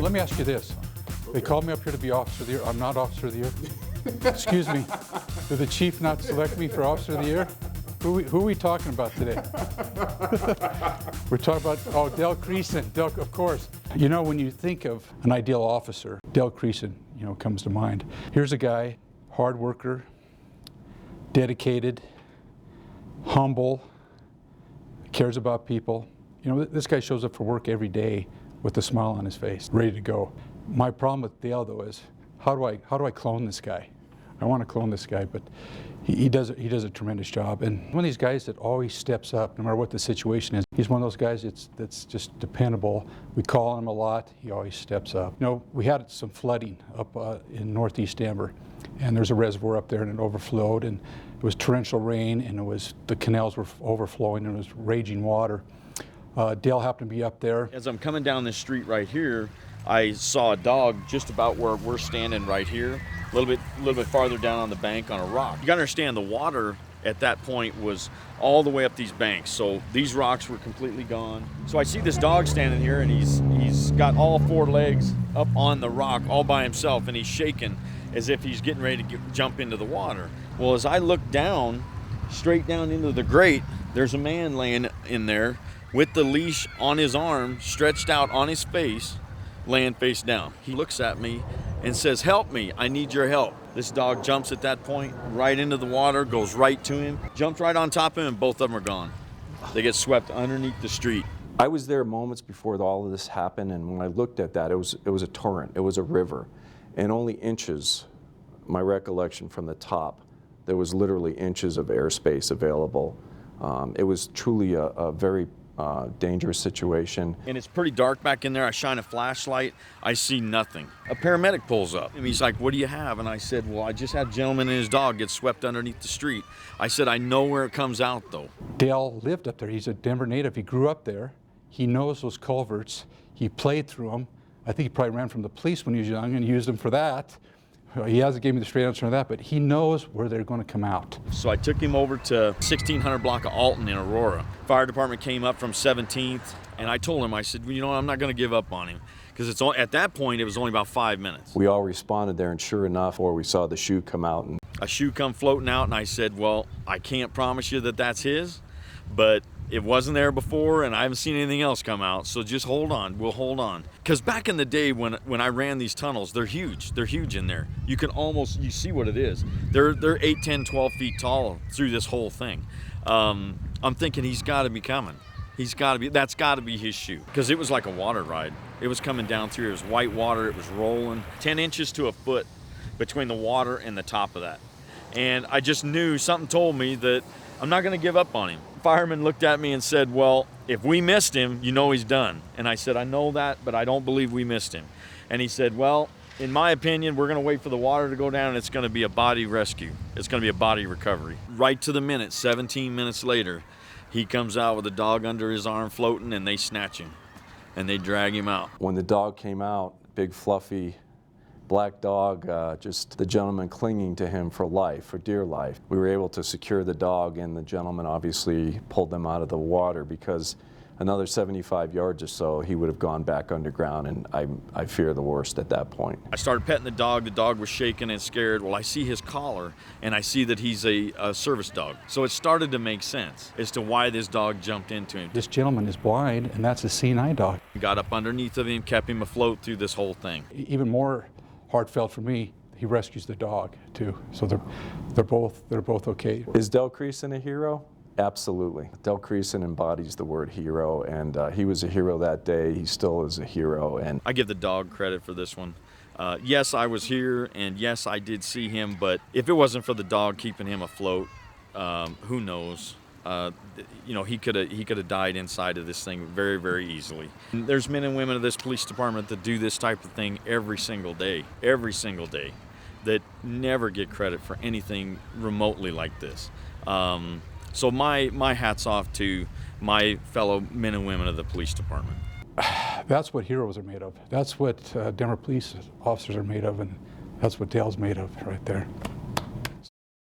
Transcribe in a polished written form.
let me ask you this. They called me up here to be Officer of the Year. I'm not Officer of the Year. Excuse me. Did the chief not select me for Officer of the Year? Who are we talking about today? We're talking about, Del Creason. Del, of course. You know, when you think of an ideal officer, Del Creason, comes to mind. Here's a guy, hard worker, dedicated, humble, cares about people. This guy shows up for work every day with a smile on his face, ready to go. My problem with Dale, though, is how do I clone this guy? I want to clone this guy, but he does a tremendous job. And one of these guys that always steps up, no matter what the situation is. He's one of those guys that's just dependable. We call him a lot. He always steps up. We had some flooding up in northeast Denver, and there's a reservoir up there, and it overflowed, and it was torrential rain, and the canals were overflowing, and it was raging water. Dale happened to be up there. As I'm coming down this street right here, I saw a dog just about where we're standing right here, a little bit farther down on the bank on a rock. You gotta understand, the water at that point was all the way up these banks, so these rocks were completely gone. So I see this dog standing here, and he's got all four legs up on the rock all by himself, and he's shaking as if he's getting ready to jump into the water. Well, as I look down, straight down into the grate, there's a man laying in there with the leash on his arm, stretched out on his face, laying face down. He looks at me and says, "Help me, I need your help." This dog jumps at that point right into the water, goes right to him, jumps right on top of him, and both of them are gone. They get swept underneath the street. I was there moments before all of this happened, and when I looked at that, it was a torrent, it was a river, and only inches, my recollection from the top, there was literally inches of airspace available. It was truly a very dangerous situation. And it's pretty dark back in there. I shine a flashlight. I see nothing. A paramedic pulls up and he's like, "What do you have?" And I said, "Well, I just had a gentleman and his dog get swept underneath the street." I said, "I know where it comes out though." Dale lived up there. He's a Denver native. He grew up there. He knows those culverts. He played through them. I think he probably ran from the police when he was young and used them for that. He hasn't given me the straight answer on that, but he knows where they're going to come out. So I took him over to 1600 block of Alton in Aurora. Fire department came up from 17th, and I told him, I said, I'm not going to give up on him, because at that point it was only about 5 minutes. We all responded there, and sure enough, or we saw the shoe come out. And a shoe come floating out, and I said, "Well, I can't promise you that that's his, but it wasn't there before, and I haven't seen anything else come out, so just hold on, we'll hold on." Because back in the day when I ran these tunnels, they're huge in there. You see what it is. They're 8, 10, 12 feet tall through this whole thing. I'm thinking he's gotta be coming. That's gotta be his shoe. Because it was like a water ride. It was coming down through, it was white water, it was rolling. 10 inches to a foot between the water and the top of that. And I just knew, something told me that I'm not gonna give up on him. Fireman looked at me and said, "Well, if we missed him, he's done." And I said, "I know that, but I don't believe we missed him." And he said, "Well, in my opinion, we're gonna wait for the water to go down, and it's gonna be a body rescue. It's gonna be a body recovery." Right to the minute, 17 minutes later, he comes out with a dog under his arm floating, and they snatch him and they drag him out. When the dog came out, big fluffy black dog, just the gentleman clinging to him for life, for dear life. We were able to secure the dog, and the gentleman obviously pulled them out of the water, because another 75 yards or so, he would have gone back underground, and I fear the worst at that point. I started petting the dog was shaking and scared. Well, I see his collar, and I see that he's a service dog. So it started to make sense as to why this dog jumped into him. This gentleman is blind, and that's a seeing eye dog. Got up underneath of him, kept him afloat through this whole thing. Even more heartfelt for me, he rescues the dog too. So they're both okay. Is Del Creason a hero? Absolutely. Del Creason embodies the word hero, and he was a hero that day. He still is a hero. And I give the dog credit for this one. Yes, I was here, and yes, I did see him, but if it wasn't for the dog keeping him afloat, who knows? He could have died inside of this thing very, very easily. And there's men and women of this police department that do this type of thing every single day, that never get credit for anything remotely like this. So my hat's off to my fellow men and women of the police department. That's what heroes are made of. That's what Denver police officers are made of, and that's what Dale's made of right there.